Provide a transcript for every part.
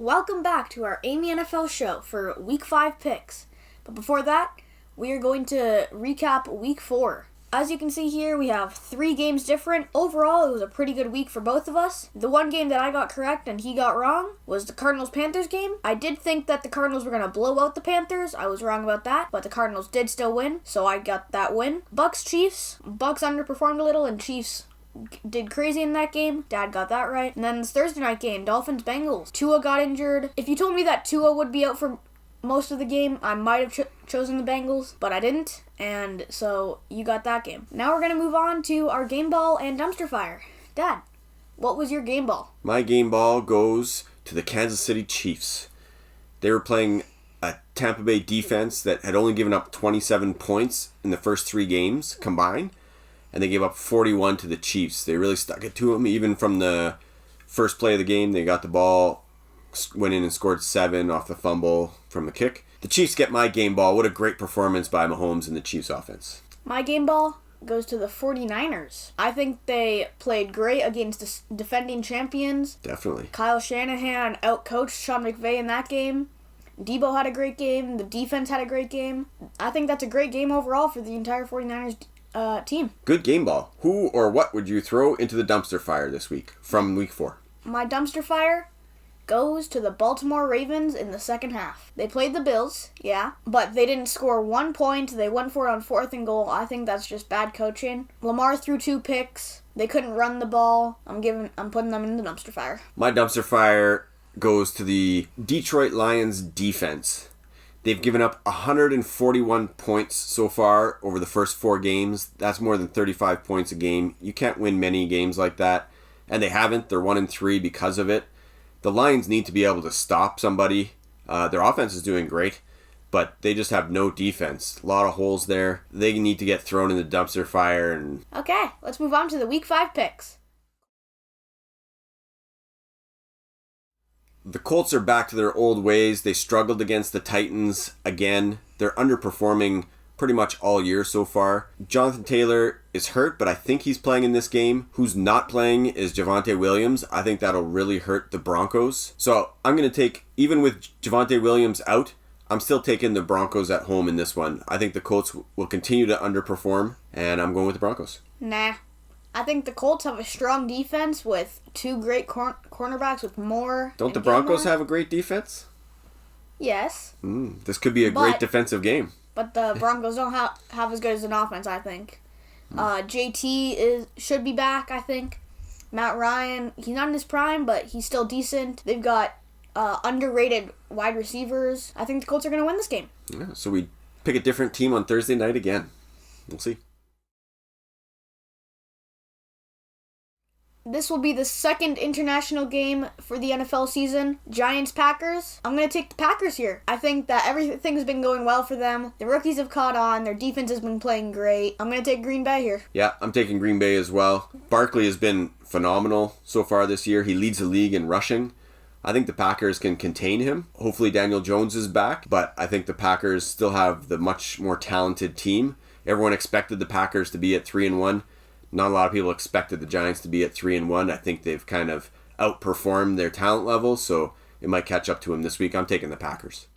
Welcome back to our Eyamie NFL show for Week 5 picks. But before that, we are going to recap Week 4. As you can see here, we have 3 games different. Overall, it was a pretty good week for both of us. The one game that I got correct and he got wrong was the Cardinals-Panthers game. I did think that the Cardinals were going to blow out the Panthers. I was wrong about that, but the Cardinals did still win, so I got that win. Bucs-Chiefs. Bucs underperformed a little and Chiefs did crazy in that game. Dad got that right. And then this Thursday night game, Dolphins-Bengals. Tua got injured. If you told me that Tua would be out for most of the game, I might have chosen the Bengals, but I didn't, and so you got that game. Now we're going to move on to our game ball and dumpster fire. Dad, what was your game ball? My game ball goes to the Kansas City Chiefs. They were playing a Tampa Bay defense that had only given up 27 points in the first 3 games combined, and they gave up 41 to the Chiefs. They really stuck it to them. Even from the first play of the game, they got the ball, went in and scored 7 off the fumble from the kick. The Chiefs get my game ball. What a great performance by Mahomes and the Chiefs offense. My game ball goes to the 49ers. I think they played great against the defending champions. Definitely. Kyle Shanahan outcoached Sean McVay in that game. Debo had a great game. The defense had a great game. I think that's a great game overall for the entire 49ers team. Good game ball. Who or what would you throw into the dumpster fire this week from Week 4? My dumpster fire goes to the Baltimore Ravens in the second half. They played the Bills, yeah, but they didn't score 1 point. They went for it on 4th and goal. I think that's just bad coaching. Lamar threw 2 picks. They couldn't run the ball. I'm putting them in the dumpster fire. My dumpster fire goes to the Detroit Lions defense. They've given up 141 points so far over the first 4 games. That's more than 35 points a game. You can't win many games like that, and they haven't. They're 1-3 because of it. The Lions need to be able to stop somebody. Their offense is doing great, but they just have no defense. A lot of holes there. They need to get thrown in the dumpster fire. Okay, let's move on to the Week 5 picks. The Colts are back to their old ways. They struggled against the Titans again. They're underperforming pretty much all year so far. Jonathan Taylor is hurt, but I think he's playing in this game. Who's not playing is Javonte Williams. I think that'll really hurt the Broncos. So I'm going to take, even with Javonte Williams out, I'm still taking the Broncos at home in this one. I think the Colts will continue to underperform, and I'm going with the Broncos. Nah. I think the Colts have a strong defense with 2 great cornerbacks with Moore. Don't the Broncos have a great defense? Yes. This could be a great defensive game. But the Broncos don't have as good as an offense, I think. JT should be back, I think. Matt Ryan, he's not in his prime, but he's still decent. They've got underrated wide receivers. I think the Colts are going to win this game. Yeah, so we pick a different team on Thursday night again. We'll see. This will be the second international game for the NFL season. Giants-Packers. I'm going to take the Packers here. I think that everything's been going well for them. The rookies have caught on. Their defense has been playing great. I'm going to take Green Bay here. Yeah, I'm taking Green Bay as well. Barkley has been phenomenal so far this year. He leads the league in rushing. I think the Packers can contain him. Hopefully Daniel Jones is back, but I think the Packers still have the much more talented team. Everyone expected the Packers to be at 3-1. Not a lot of people expected the Giants to be at 3-1. I think they've kind of outperformed their talent level, so it might catch up to them this week. I'm taking the Packers.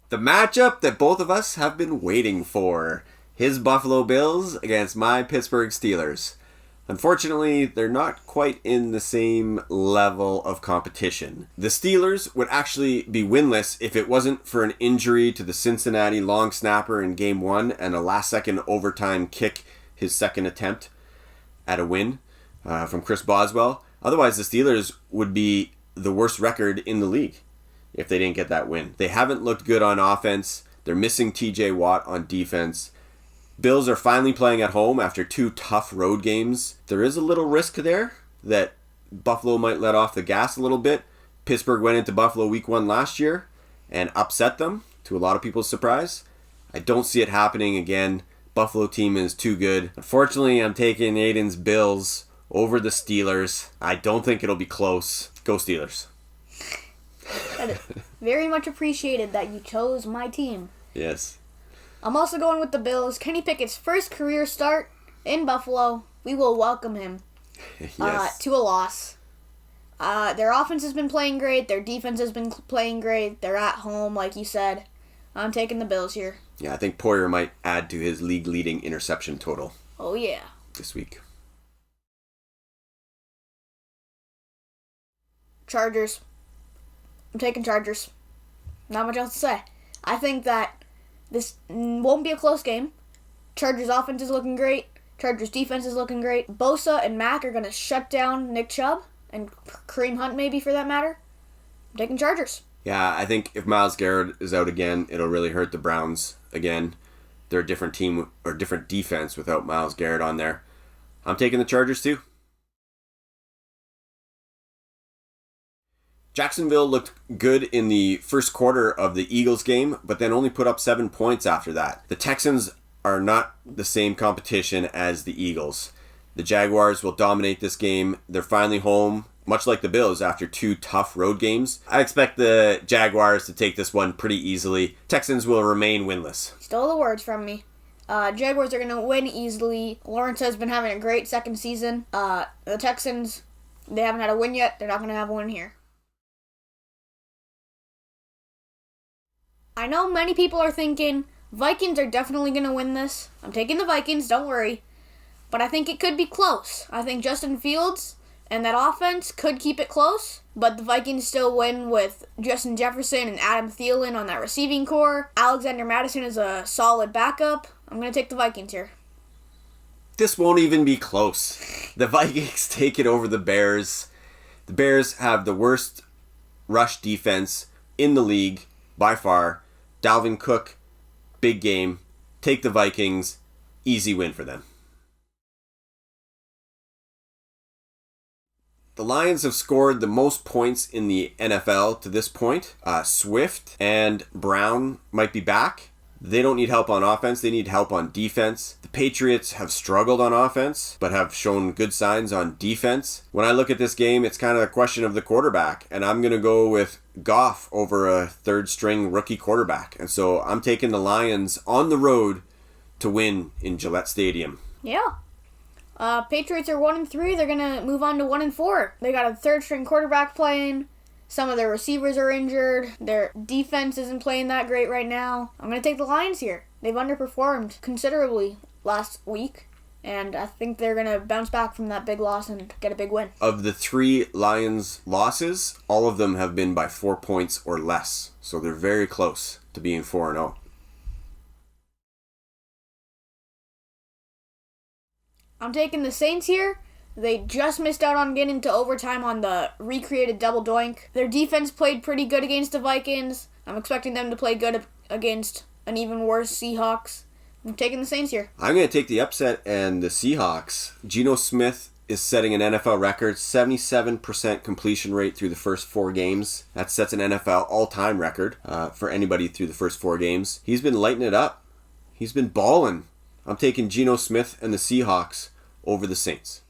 The matchup that both of us have been waiting for. His Buffalo Bills against my Pittsburgh Steelers. Unfortunately, they're not quite in the same level of competition. The Steelers would actually be winless if it wasn't for an injury to the Cincinnati long snapper in Game 1 and a last-second overtime kick, his second attempt at a win from Chris Boswell. Otherwise, the Steelers would be the worst record in the league if they didn't get that win. They haven't looked good on offense. They're missing TJ Watt on defense. Bills are finally playing at home after 2 tough road games. There is a little risk there that Buffalo might let off the gas a little bit. Pittsburgh went into Buffalo Week 1 last year and upset them, to a lot of people's surprise. I don't see it happening again. Buffalo team is too good. Unfortunately, I'm taking Aiden's Bills over the Steelers. I don't think it'll be close. Go Steelers. That is very much appreciated that you chose my team. Yes. I'm also going with the Bills. Kenny Pickett's first career start in Buffalo. We will welcome him to a loss. Their offense has been playing great. Their defense has been playing great. They're at home, like you said. I'm taking the Bills here. Yeah, I think Poyer might add to his league-leading interception total. Oh, yeah. This week. Chargers. I'm taking Chargers. Not much else to say. I think that this won't be a close game. Chargers offense is looking great. Chargers defense is looking great. Bosa and Mack are going to shut down Nick Chubb and Kareem Hunt maybe for that matter. I'm taking Chargers. Yeah, I think if Myles Garrett is out again, it'll really hurt the Browns again. They're a different team or different defense without Myles Garrett on there. I'm taking the Chargers too. Jacksonville looked good in the first quarter of the Eagles game, but then only put up 7 points after that. The Texans are not the same competition as the Eagles. The Jaguars will dominate this game. They're finally home, much like the Bills, after 2 tough road games. I expect the Jaguars to take this one pretty easily. Texans will remain winless. Stole the words from me. Jaguars are going to win easily. Lawrence has been having a great second season. The Texans, they haven't had a win yet. They're not going to have a win here. I know many people are thinking, Vikings are definitely going to win this. I'm taking the Vikings, don't worry. But I think it could be close. I think Justin Fields and that offense could keep it close. But the Vikings still win with Justin Jefferson and Adam Thielen on that receiving core. Alexander Mattison is a solid backup. I'm going to take the Vikings here. This won't even be close. The Vikings take it over the Bears. The Bears have the worst rush defense in the league by far. Dalvin Cook, big game. Take the Vikings. Easy win for them. The Lions have scored the most points in the NFL to this point. Swift and Brown might be back. They don't need help on offense. They need help on defense. The Patriots have struggled on offense, but have shown good signs on defense. When I look at this game, it's kind of a question of the quarterback, and I'm going to go with Goff over a third-string rookie quarterback. And so I'm taking the Lions on the road to win in Gillette Stadium. Yeah. Patriots are 1-3. They're going to move on to 1-4. They got a third-string quarterback playing. Some of their receivers are injured. Their defense isn't playing that great right now. I'm going to take the Lions here. They've underperformed considerably last week, and I think they're going to bounce back from that big loss and get a big win. Of the 3 Lions losses, all of them have been by 4 points or less. So they're very close to being 4-0. I'm taking the Saints here. They just missed out on getting to overtime on the recreated double doink. Their defense played pretty good against the Vikings. I'm expecting them to play good against an even worse Seahawks. I'm taking the Saints here. I'm going to take the upset and the Seahawks. Geno Smith is setting an NFL record, 77% completion rate through the first 4 games. That sets an NFL all-time record for anybody through the first 4 games. He's been lighting it up. He's been balling. I'm taking Geno Smith and the Seahawks over the Saints.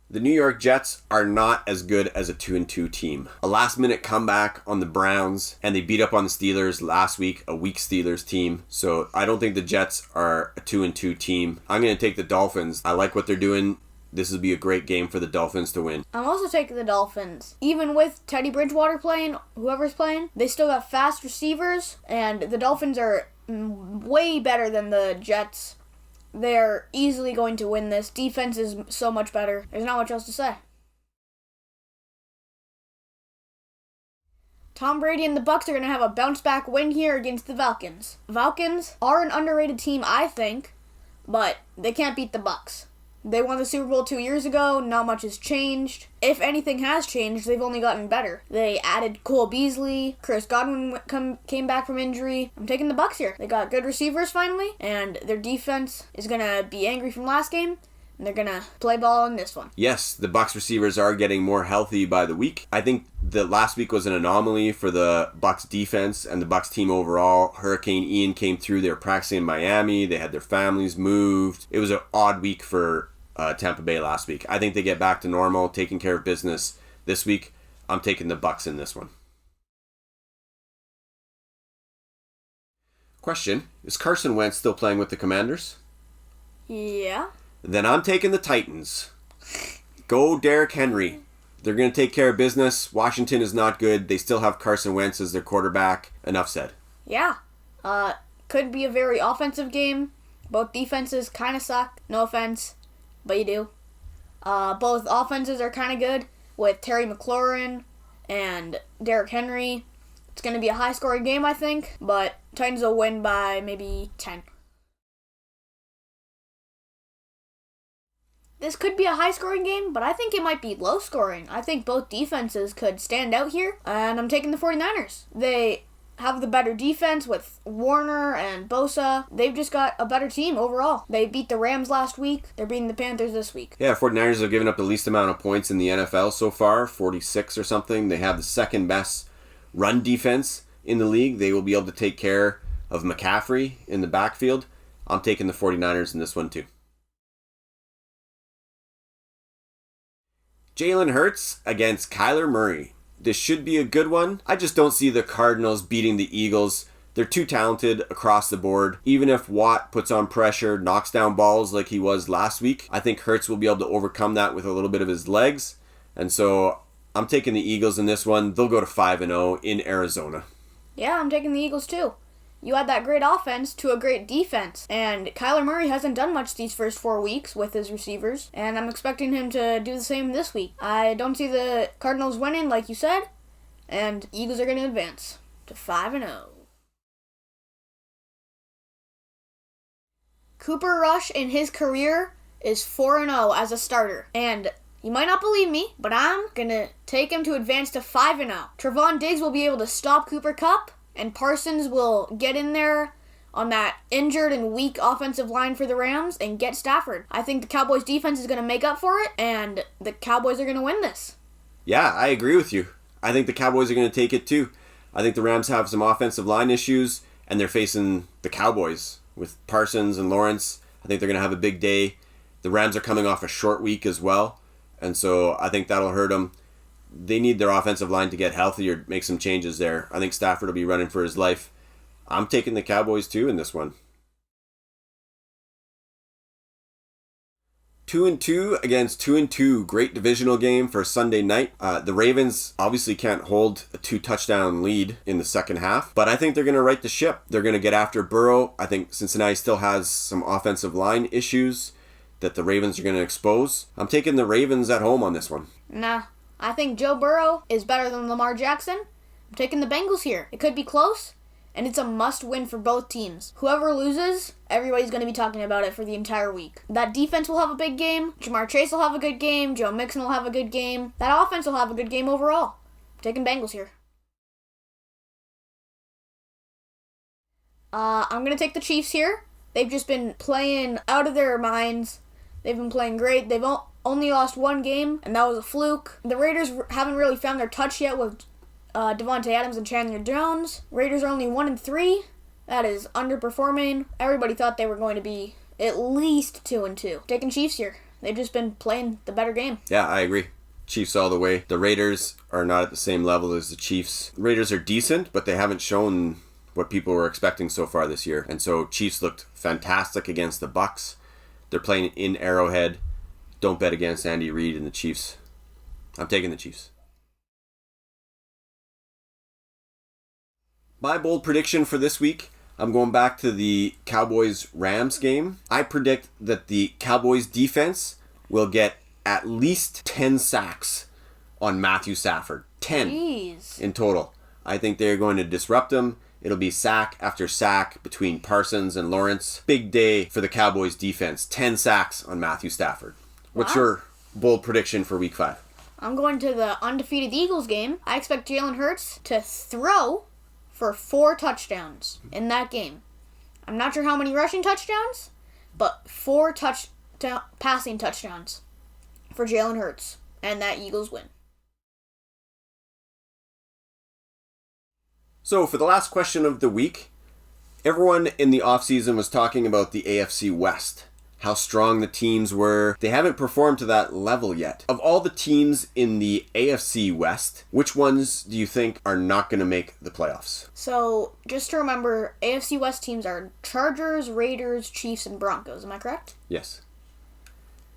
The New York Jets are not as good as a 2-2 team. A last-minute comeback on the Browns, and they beat up on the Steelers last week, a weak Steelers team. So I don't think the Jets are a 2-2 team. I'm going to take the Dolphins. I like what they're doing. This would be a great game for the Dolphins to win. I'm also taking the Dolphins. Even with Teddy Bridgewater playing, whoever's playing, they still got fast receivers, and the Dolphins are way better than the Jets. They're easily going to win this. Defense is so much better. There's not much else to say. Tom Brady and the Bucs are going to have a bounce-back win here against the Falcons. Falcons are an underrated team, I think, but they can't beat the Bucs. They won the Super Bowl 2 years ago. Not much has changed. If anything has changed, they've only gotten better. They added Cole Beasley. Chris Godwin came back from injury. I'm taking the Bucs here. They got good receivers finally, and their defense is going to be angry from last game, and they're going to play ball in this one. Yes, the Bucs receivers are getting more healthy by the week. I think the last week was an anomaly for the Bucs defense and the Bucs team overall. Hurricane Ian came through. They were practicing in Miami. They had their families moved. It was an odd week for Tampa Bay last week. I think they get back to normal, taking care of business this week. I'm taking the Bucs in this one. Question, is Carson Wentz still playing with the Commanders? Yeah. Then I'm taking the Titans. Go Derrick Henry. They're going to take care of business. Washington is not good. They still have Carson Wentz as their quarterback. Enough said. Yeah. Could be a very offensive game. Both defenses kind of suck. No offense, but you do. Both offenses are kind of good with Terry McLaurin and Derrick Henry. It's going to be a high-scoring game, I think, but Titans will win by maybe 10. This could be a high-scoring game, but I think it might be low-scoring. I think both defenses could stand out here, and I'm taking the 49ers. They have the better defense with Warner and Bosa. They've just got a better team overall. They beat the Rams last week. They're beating the Panthers this week. Yeah, 49ers have given up the least amount of points in the NFL so far, 46 or something. They have the second best run defense in the league. They will be able to take care of McCaffrey in the backfield. I'm taking the 49ers in this one too. Jalen Hurts against Kyler Murray. This should be a good one. I just don't see the Cardinals beating the Eagles. They're too talented across the board. Even if Watt puts on pressure, knocks down balls like he was last week, I think Hurts will be able to overcome that with a little bit of his legs. And so I'm taking the Eagles in this one. They'll go to 5-0 in Arizona. Yeah, I'm taking the Eagles too. You add that great offense to a great defense. And Kyler Murray hasn't done much these first 4 weeks with his receivers. And I'm expecting him to do the same this week. I don't see the Cardinals winning, like you said. And Eagles are going to advance to 5-0. Cooper Rush in his career is 4-0 as a starter. And you might not believe me, but I'm going to take him to advance to 5-0. Trevon Diggs will be able to stop Cooper Kupp. And Parsons will get in there on that injured and weak offensive line for the Rams and get Stafford. I think the Cowboys defense is going to make up for it, and the Cowboys are going to win this. Yeah, I agree with you. I think the Cowboys are going to take it too. I think the Rams have some offensive line issues, and they're facing the Cowboys with Parsons and Lawrence. I think they're going to have a big day. The Rams are coming off a short week as well, and so I think that'll hurt them. They need their offensive line to get healthier, make some changes there. I think Stafford will be running for his life. I'm taking the Cowboys too in this one. 2-2 against 2-2. Great divisional game for Sunday night. The Ravens obviously can't hold a 2-touchdown lead in the second half, but I think they're going to right the ship. They're going to get after Burrow. I think Cincinnati still has some offensive line issues that the Ravens are going to expose. I'm taking the Ravens at home on this one. Nah. I think Joe Burrow is better than Lamar Jackson. I'm taking the Bengals here. It could be close, and it's a must-win for both teams. Whoever loses, everybody's going to be talking about it for the entire week. That defense will have a big game. Jamar Chase will have a good game. Joe Mixon will have a good game. That offense will have a good game overall. I'm taking Bengals here. I'm going to take the Chiefs here. They've just been playing out of their minds. They've been playing great. They've only lost one game, and that was a fluke. The Raiders haven't really found their touch yet with Devontae Adams and Chandler Jones. Raiders are only 1-3. That is underperforming. Everybody thought they were going to be at least 2-2. Taking Chiefs here. They've just been playing the better game. Yeah, I agree. Chiefs all the way. The Raiders are not at the same level as the Chiefs. The Raiders are decent, but they haven't shown what people were expecting so far this year. And so Chiefs looked fantastic against the Bucs. They're playing in Arrowhead. Don't bet against Andy Reid and the Chiefs. I'm taking the Chiefs. My bold prediction for this week, I'm going back to the Cowboys-Rams game. I predict that the Cowboys defense will get at least 10 sacks on Matthew Stafford. 10 Jeez. In total. I think they're going to disrupt him. It'll be sack after sack between Parsons and Lawrence. Big day for the Cowboys defense. 10 sacks on Matthew Stafford. What's your bold prediction for Week 5? I'm going to the undefeated Eagles game. I expect Jalen Hurts to throw for 4 touchdowns in that game. I'm not sure how many rushing touchdowns, but 4 passing touchdowns for Jalen Hurts, and that Eagles win. So for the last question of the week, everyone in the offseason was talking about the AFC West. How strong the teams were. They haven't performed to that level yet. Of all the teams in the AFC West, which ones do you think are not going to make the playoffs? So, just to remember, AFC West teams are Chargers, Raiders, Chiefs, and Broncos. Am I correct? Yes.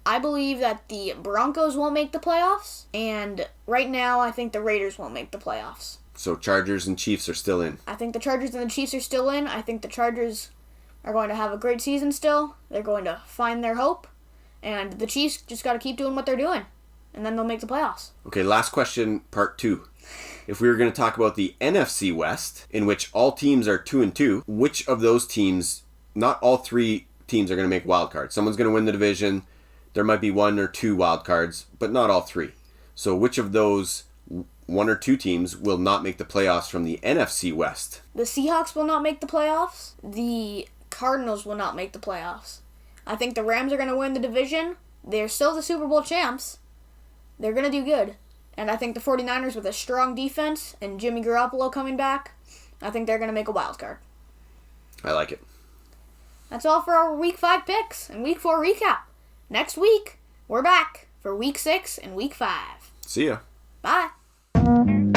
I believe that the Broncos won't make the playoffs, and right now I think the Raiders won't make the playoffs. So Chargers and Chiefs are still in. I think the Chargers and the Chiefs are still in. I think the Chargers are going to have a great season still. They're going to find their hope, and the Chiefs just got to keep doing what they're doing, and then they'll make the playoffs. Okay, last question, part 2. If we were going to talk about the NFC West, in which all teams are 2-2, which of those teams, not all 3 teams are going to make wild cards. Someone's going to win the division. There might be 1 or 2 wild cards, but not all 3. So which of those 1 or 2 teams will not make the playoffs from the NFC West? The Seahawks will not make the playoffs. The Cardinals will not make the playoffs. I think the Rams are going to win the division. They're still the Super Bowl champs. They're going to do good. And I think the 49ers, with a strong defense and Jimmy Garoppolo coming back, I think they're going to make a wild card. I like it. That's all for our Week 5 picks and Week 4 recap. Next week, we're back for Week 6 and Week 5. See ya. Bye.